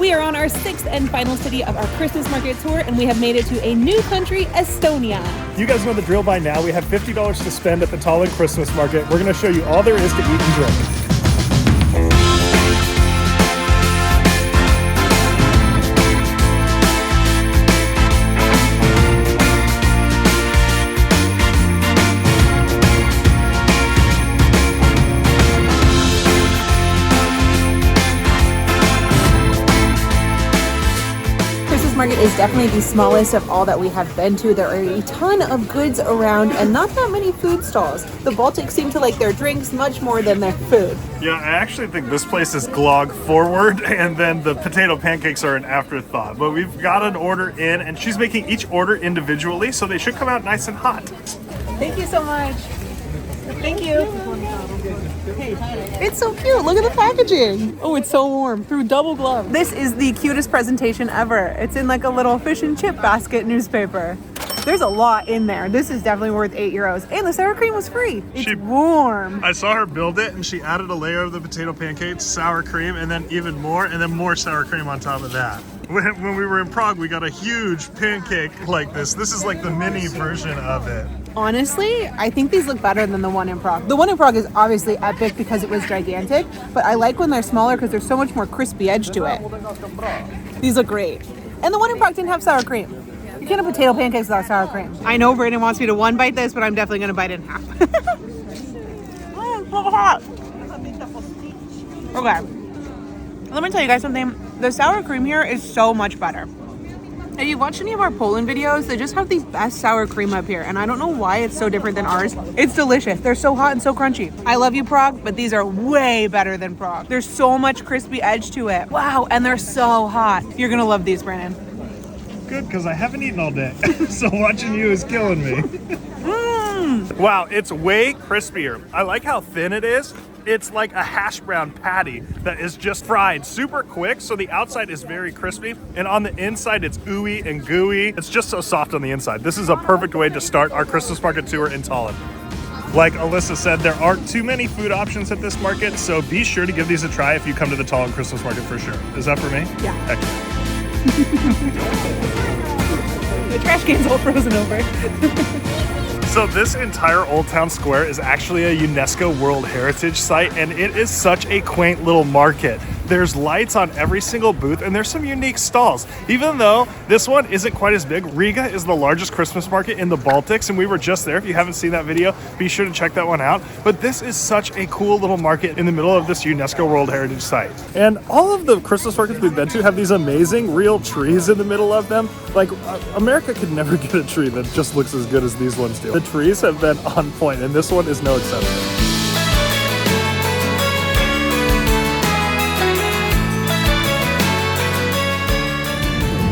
We are on our 6th and final city of our Christmas market tour, and we have made it to a new country, Estonia. You guys know the drill by now. We have $50 to spend at the Tallinn Christmas Market. We're going to show you all there is to eat and drink. Market is definitely the smallest of all that we have been to. There are a ton of goods around and not that many food stalls. The Baltics seem to like their drinks much more than their food. Yeah, I actually think this place is Glog forward, and then the potato pancakes are an afterthought. But we've got an order in, and she's making each order individually, so they should come out nice and hot. Thank you so much. Thank you. It's so cute. Look at the packaging. Oh, it's so warm through double gloves. This is the cutest presentation ever. It's in like a little fish and chip basket newspaper. There's a lot in there. This is definitely worth €8. And the sour cream was free. It's warm. I saw her build it, and she added a layer of the potato pancakes, sour cream, and then even more, and then more sour cream on top of that. When we were in Prague, we got a huge pancake like this. This is like the mini version of it. Honestly, I think these look better than the one in Prague. The one in Prague is obviously epic because it was gigantic, but I like when they're smaller because there's so much more crispy edge to it. These look great. And the one in Prague didn't have sour cream. You can't have potato pancakes without sour cream. I know Brandon wants me to one bite this, but I'm definitely going to bite it in half. So hot. Okay. Let me tell you guys something. The sour cream here is so much better. If you've watched any of our Poland videos, they just have the best sour cream up here, and I don't know why it's so different than ours. It's delicious. They're so hot and so crunchy. I love you, Prague, but these are way better than Prague. There's so much crispy edge to it. Wow, and they're so hot. You're gonna love these, Brandon. Good, because I haven't eaten all day, so watching you is killing me. Wow, it's way crispier. I like how thin it is. It's like a hash brown patty that is just fried super quick, so the outside is very crispy, and on the inside it's ooey and gooey. It's just so soft on the inside. This is a perfect way to start our Christmas market tour in Tallinn. Like Alyssa said, there aren't too many food options at this market, so be sure to give these a try if you come to the Tallinn Christmas Market for sure. Is that for me? Yeah. Heck yeah. The trash can's all frozen over. So this entire Old Town Square is actually a UNESCO World Heritage Site, and it is such a quaint little market. There's lights on every single booth, and there's some unique stalls. Even though this one isn't quite as big, Riga is the largest Christmas market in the Baltics, and we were just there. If you haven't seen that video, be sure to check that one out. But this is such a cool little market in the middle of this UNESCO World Heritage Site. And all of the Christmas markets we've been to have these amazing real trees in the middle of them. Like, America could never get a tree that just looks as good as these ones do. The trees have been on point, and this one is no exception.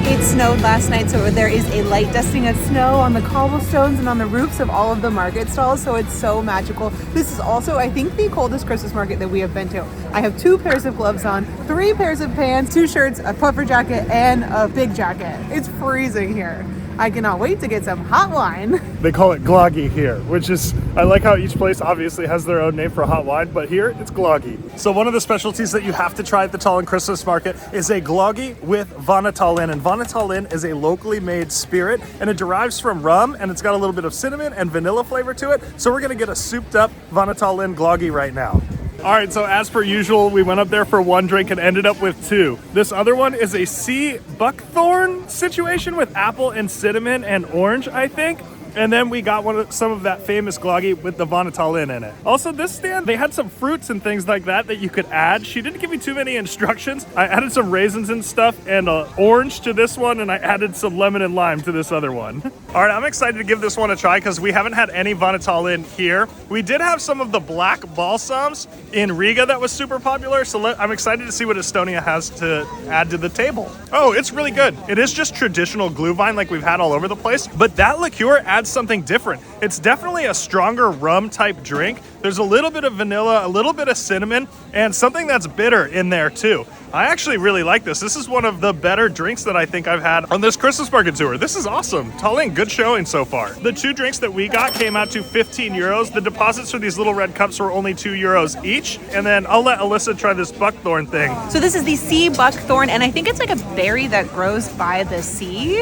It snowed last night, so there is a light dusting of snow on the cobblestones and on the roofs of all of the market stalls, so it's so magical. This is also, I think, the coldest Christmas market that we have been to. I have 2 pairs of gloves on, 3 pairs of pants, 2 shirts, a puffer jacket, and a big jacket. It's freezing here. I cannot wait to get some hot wine. They call it Gloggy here, which is, I like how each place obviously has their own name for hot wine, but here it's Gloggy. So one of the specialties that you have to try at the Tallinn Christmas Market is a Gloggy with Love Tallin. And Love Tallin is a locally made spirit, and it derives from rum, and it's got a little bit of cinnamon and vanilla flavor to it. So we're gonna get a souped up Love Tallin Gloggy right now. All right, so as per usual, we went up there for 1 drink and ended up with 2. This other one is a sea buckthorn situation with apple and cinnamon and orange, I think. And then we got some of that famous Gloggy with the Love Tallin in it. Also, this stand, they had some fruits and things like that you could add. She didn't give me too many instructions. I added some raisins and stuff and orange to this one, and I added some lemon and lime to this other one. All right, I'm excited to give this one a try because we haven't had any Love Tallin here. We did have some of the black balsams in Riga that was super popular, so I'm excited to see what Estonia has to add to the table. Oh, it's really good. It is just traditional glühwein like we've had all over the place, but that liqueur adds something different. It's definitely a stronger rum type drink. There's a little bit of vanilla, a little bit of cinnamon, and something that's bitter in there too. I actually really like this. This is one of the better drinks that I think I've had on this Christmas market tour. This is awesome. Tallinn, good showing so far. The 2 drinks that we got came out to 15 euros. The deposits for these little red cups were only 2 euros each. And then I'll let Alyssa try this buckthorn thing. So this is the sea buckthorn, and I think it's like a berry that grows by the sea.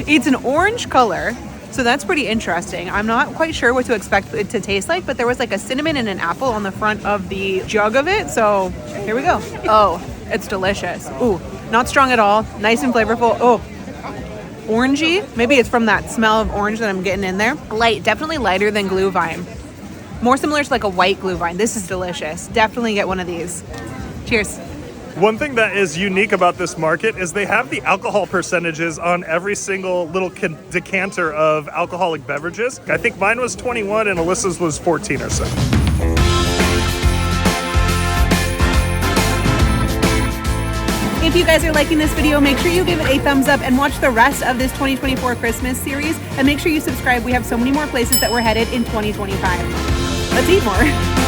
It's an orange color. So that's pretty interesting. I'm not quite sure what to expect it to taste like, but there was like a cinnamon and an apple on the front of the jug of it. So here we go. Oh, it's delicious. Ooh, not strong at all. Nice and flavorful. Oh, orangey. Maybe it's from that smell of orange that I'm getting in there. Light, definitely lighter than Glühwein. More similar to like a white Glühwein. This is delicious. Definitely get one of these. Cheers. One thing that is unique about this market is they have the alcohol percentages on every single little decanter of alcoholic beverages. I think mine was 21 and Alyssa's was 14 or so. If you guys are liking this video, make sure you give it a thumbs up and watch the rest of this 2024 Christmas series. And make sure you subscribe. We have so many more places that we're headed in 2025. Let's eat more.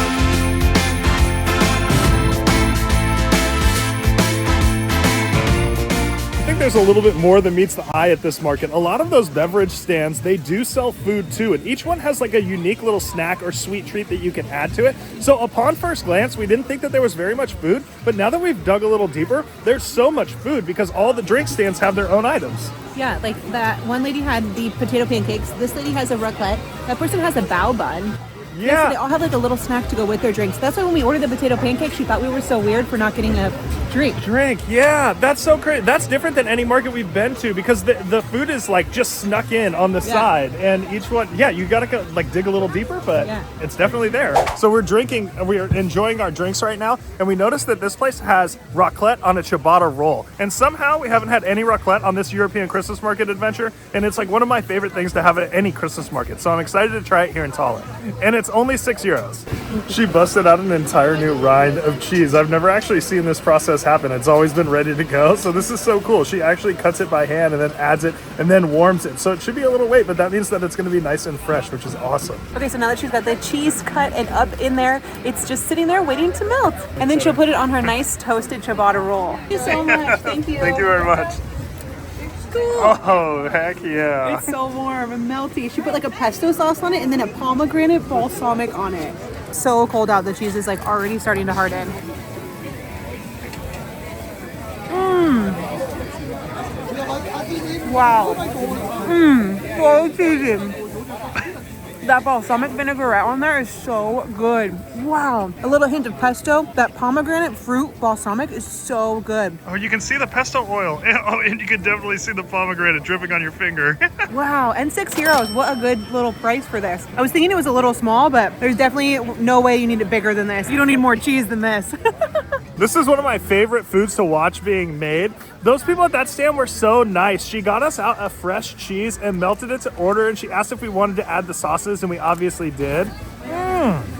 I think there's a little bit more than meets the eye at this market. A lot of those beverage stands, they do sell food too, and each one has like a unique little snack or sweet treat that you can add to it. So upon first glance, we didn't think that there was very much food, but now that we've dug a little deeper, there's so much food because all the drink stands have their own items. Yeah, like that one lady had the potato pancakes. This lady has a raclette. That person has a bao bun. Yeah. So they all have like a little snack to go with their drinks. That's why when we ordered the potato pancakes, she thought we were so weird for not getting a drink. Yeah, that's so crazy. That's different than any market we've been to because the food is like just snuck in on the side, and each one, you gotta go, like dig a little deeper, but it's definitely there. So we are enjoying our drinks right now, and we noticed that this place has raclette on a ciabatta roll, and somehow we haven't had any raclette on this European Christmas market adventure, and it's like one of my favorite things to have at any Christmas market. So I'm excited to try it here in Tallinn, and it's only 6 euros. She busted out an entire new rind of cheese. I've never actually seen this process happen. It's always been ready to go. So this is so cool. She actually cuts it by hand and then adds it and then warms it. So it should be a little wait, but that means that it's going to be nice and fresh, which is awesome. Okay, so now that she's got the cheese cut and up in there, it's just sitting there waiting to melt. And then she'll put it on her nice toasted ciabatta roll. Thank you so much. Thank you. Thank you very much. Cool. Oh, heck yeah. It's so warm and melty. She put like a pesto sauce on it and then a pomegranate balsamic on it. So cold out. The cheese is like already starting to harden. Wow. So cheesy. That balsamic vinaigrette on there is so good. Wow. A little hint of pesto. That pomegranate fruit balsamic is so good. Oh, you can see the pesto oil. Oh, and you can definitely see the pomegranate dripping on your finger. Wow. And 6 euros. What a good little price for this. I was thinking it was a little small, but there's definitely no way you need it bigger than this. You don't need more cheese than this. This is one of my favorite foods to watch being made. Those people at that stand were so nice. She got us out a fresh cheese and melted it to order, and she asked if we wanted to add the sauces, and we obviously did.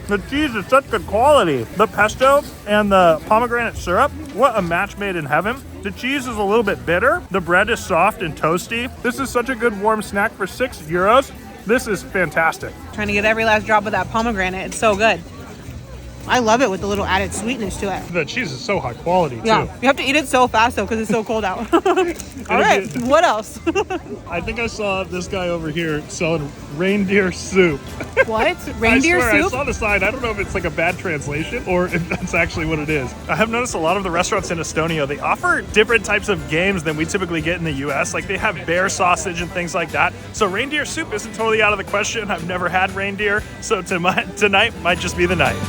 The cheese is such good quality. The pesto and the pomegranate syrup, what a match made in heaven. The cheese is a little bit bitter. The bread is soft and toasty. This is such a good warm snack for 6 euros. This is fantastic. Trying to get every last drop of that pomegranate. It's so good. I love it with the little added sweetness to it. The cheese is so high quality, too. Yeah, you have to eat it so fast, though, because it's so cold out. All right, what else? I think I saw this guy over here selling reindeer soup. What? Reindeer soup? I saw the sign. I don't know if it's like a bad translation or if that's actually what it is. I have noticed a lot of the restaurants in Estonia, they offer different types of games than we typically get in the US. Like they have bear sausage and things like that. So reindeer soup isn't totally out of the question. I've never had reindeer, so tonight might just be the night.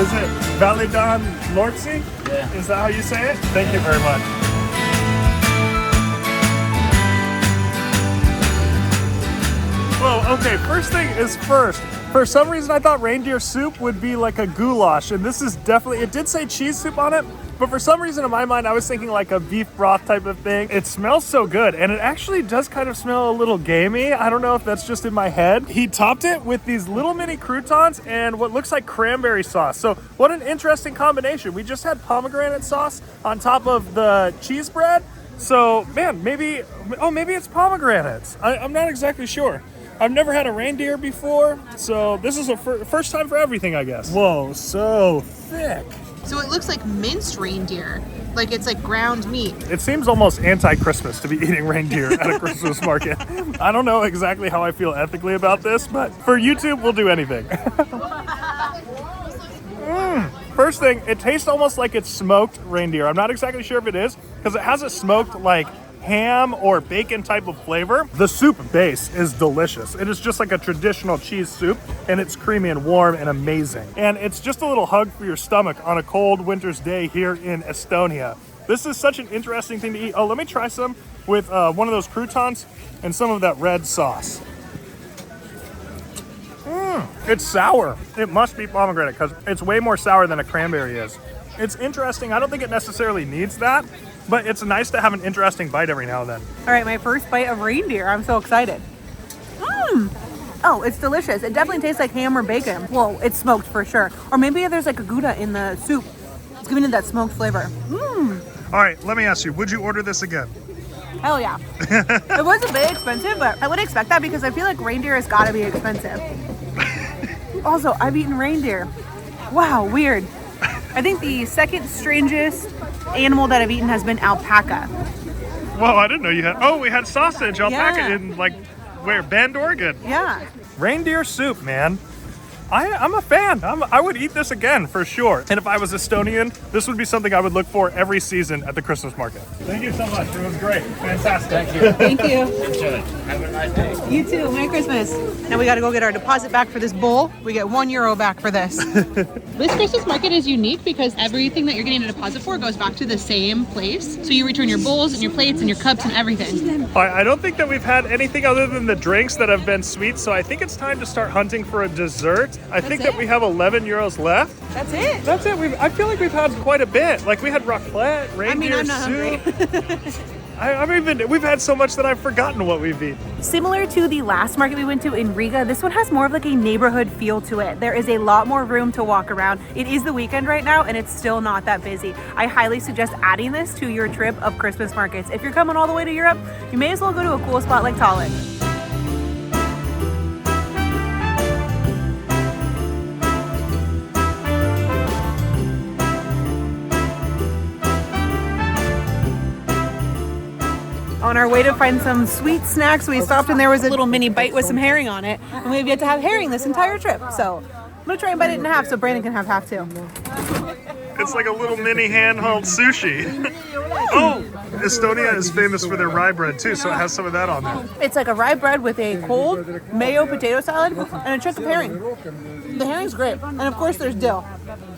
Is it Validon Lortzi? Yeah. Is that how you say it? Thank you very much. Well, okay, first thing is first. For some reason, I thought reindeer soup would be like a goulash, and this is definitely, it did say cheese soup on it, but for some reason in my mind, I was thinking like a beef broth type of thing. It smells so good, and it actually does kind of smell a little gamey. I don't know if that's just in my head. He topped it with these little mini croutons and what looks like cranberry sauce. So what an interesting combination. We just had pomegranate sauce on top of the cheese bread. So, man, maybe it's pomegranates. I'm not exactly sure. I've never had a reindeer before, so this is a first time for everything, I guess. Whoa, so thick. So it looks like minced reindeer. Like it's like ground meat. It seems almost anti-Christmas to be eating reindeer at a Christmas market. I don't know exactly how I feel ethically about this, but for YouTube, we'll do anything. First thing, it tastes almost like it's smoked reindeer. I'm not exactly sure if it is, because it has a smoked like ham or bacon type of flavor. The soup base is delicious. It is just like a traditional cheese soup, and it's creamy and warm and amazing. And it's just a little hug for your stomach on a cold winter's day here in Estonia. This is such an interesting thing to eat. Oh, let me try some with one of those croutons and some of that red sauce. It's sour. It must be pomegranate because it's way more sour than a cranberry is. It's interesting. I don't think it necessarily needs that, but it's nice to have an interesting bite every now and then. All right, my first bite of reindeer. I'm so excited. Oh, it's delicious. It definitely tastes like ham or bacon. Well, it's smoked for sure. Or maybe there's like a Gouda in the soup. It's giving it that smoked flavor. All right, let me ask you, would you order this again? Hell yeah. It was a bit expensive, but I would expect that because I feel like reindeer has got to be expensive. Also, I've eaten reindeer. Wow, weird. I think the second strangest animal that I've eaten has been alpaca. Whoa, I didn't know you had... Oh, we had sausage, alpaca Yeah. in like, where? Bend, Oregon. Yeah. Reindeer soup, man. I'm a fan. I would eat this again for sure. And if I was Estonian, this would be something I would look for every season at the Christmas market. Thank you so much. It was great. Fantastic. Thank you. Thank you. Enjoy. Have a nice day. You too. Merry Christmas. Now we got to go get our deposit back for this bowl. We get €1 back for this. This Christmas market is unique because everything that you're getting a deposit for goes back to the same place. So you return your bowls and your plates and your cups and everything. I don't think that we've had anything other than the drinks that have been sweet, so I think it's time to start hunting for a dessert. I think that we have €11 left. That's it. That's it. I feel like we've had quite a bit. Like we had raclette, reindeer I'm not soup. hungry. We've had so much that I've forgotten what we've eaten. Similar to the last market we went to in Riga, this one has more of like a neighborhood feel to it. There is a lot more room to walk around. It is the weekend right now and it's still not that busy. I highly suggest adding this to your trip of Christmas markets. If you're coming all the way to Europe, you may as well go to a cool spot like Tallinn. On our way to find some sweet snacks, we stopped and there was a little mini bite with some herring on it. And we've yet to have herring this entire trip. So I'm gonna try and bite it in half so Brandon can have half too. It's like a little mini handheld sushi. Oh, Estonia is famous for their rye bread too, so it has some of that on there. It's like a rye bread with a cold mayo potato salad and a chunk of herring. The herring's great. And of course there's dill.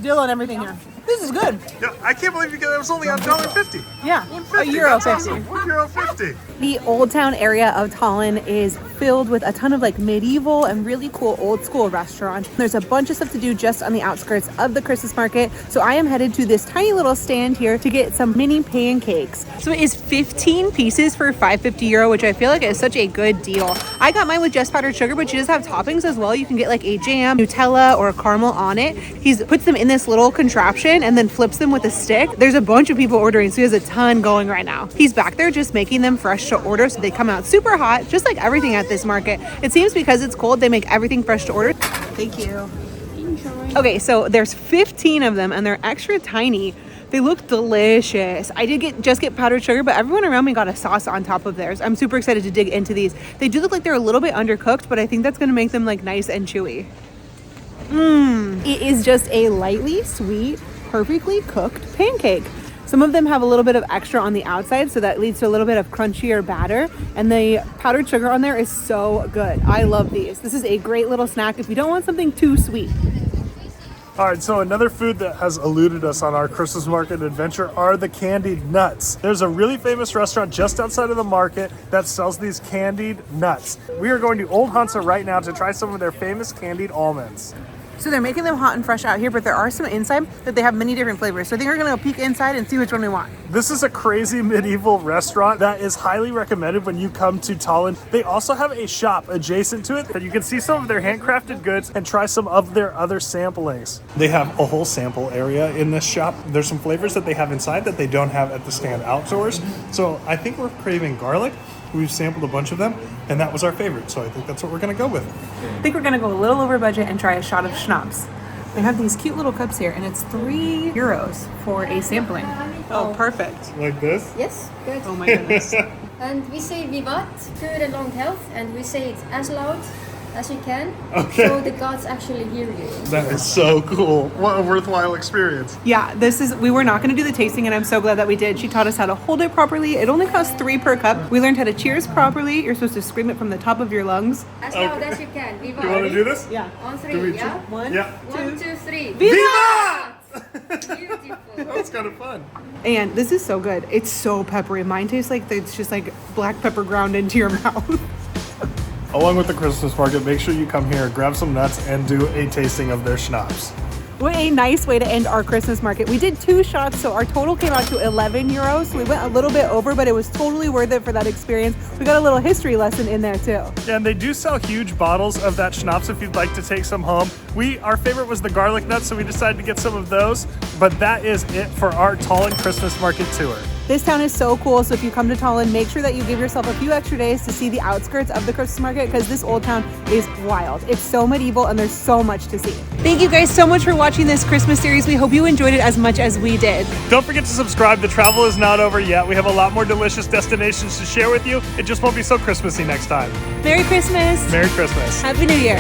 Dill on everything here. This is good. Yeah, I can't believe you get it was only $1.50. Yeah, €1.50. That's €1.50. awesome. €1.50. The old town area of Tallinn is filled with a ton of like medieval and really cool old school restaurants. There's a bunch of stuff to do just on the outskirts of the Christmas market. So I am headed to this tiny little stand here to get some mini pancakes. So it is 15 pieces for €5.50, which I feel like is such a good deal. I got mine with just powdered sugar, but she does have toppings as well. You can get like a jam, Nutella, or a caramel on it. He puts them in this little contraption and then flips them with a stick. There's a bunch of people ordering, so he has a ton going right now. He's back there just making them fresh to order, so they come out super hot, just like everything at this market. It seems because it's cold, they make everything fresh to order. Thank you. Okay, so there's 15 of them and they're extra tiny. They look delicious. I did just get powdered sugar, but everyone around me got a sauce on top of theirs. I'm super excited to dig into these. They do look like they're a little bit undercooked, but I think that's gonna make them like nice and chewy. It is just a lightly sweet, perfectly cooked pancake. Some of them have a little bit of extra on the outside, so that leads to a little bit of crunchier batter. And the powdered sugar on there is so good. I love these. This is a great little snack if you don't want something too sweet. All right, so another food that has eluded us on our Christmas market adventure are the candied nuts. There's a really famous restaurant just outside of the market that sells these candied nuts. We are going to Old Hanse right now to try some of their famous candied almonds. So they're making them hot and fresh out here, but there are some inside that they have many different flavors. So I think we're gonna go peek inside and see which one we want. This is a crazy medieval restaurant that is highly recommended when you come to Tallinn. They also have a shop adjacent to it that you can see some of their handcrafted goods and try some of their other samplings. They have a whole sample area in this shop. There's some flavors that they have inside that they don't have at the stand outdoors. So I think we're craving garlic. We've sampled a bunch of them, and that was our favorite. So I think that's what we're gonna go with. I think we're gonna go a little over budget and try a shot of Schnapps. They have these cute little cups here, and it's €3 for a sampling. Oh, perfect. Like this? Yes, good. Oh my goodness. And we say vivat, good and long health, and we say it as loud as you can, Okay. so the gods actually hear you. That is so cool. What a worthwhile experience. Yeah, we were not gonna do the tasting, and I'm so glad that we did. She taught us how to hold it properly. It only costs $3 per cup. We learned how to cheers properly. You're supposed to scream it from the top of your lungs. As loud as you can. Vivat. You wanna do this? Yeah. On Do three, we yeah? One, Yeah. 1, 2, 3. Viva! Beautiful. That was kind of fun. And this is so good. It's so peppery. Mine tastes like it's just like black pepper ground into your mouth. Along with the Christmas market, make sure you come here, grab some nuts, and do a tasting of their schnapps. What a nice way to end our Christmas market. We did 2 shots, so our total came out to €11. So we went a little bit over, but it was totally worth it for that experience. We got a little history lesson in there too. Yeah, and they do sell huge bottles of that schnapps if you'd like to take some home. Our favorite was the garlic nuts, so we decided to get some of those. But that is it for our Tallinn Christmas Market tour. This town is so cool, so if you come to Tallinn, make sure that you give yourself a few extra days to see the outskirts of the Christmas market, because this old town is wild. It's so medieval and there's so much to see. Thank you guys so much for watching this Christmas series. We hope you enjoyed it as much as we did. Don't forget to subscribe. The travel is not over yet. We have a lot more delicious destinations to share with you. It just won't be so Christmassy next time. Merry Christmas! Merry Christmas. Happy New Year!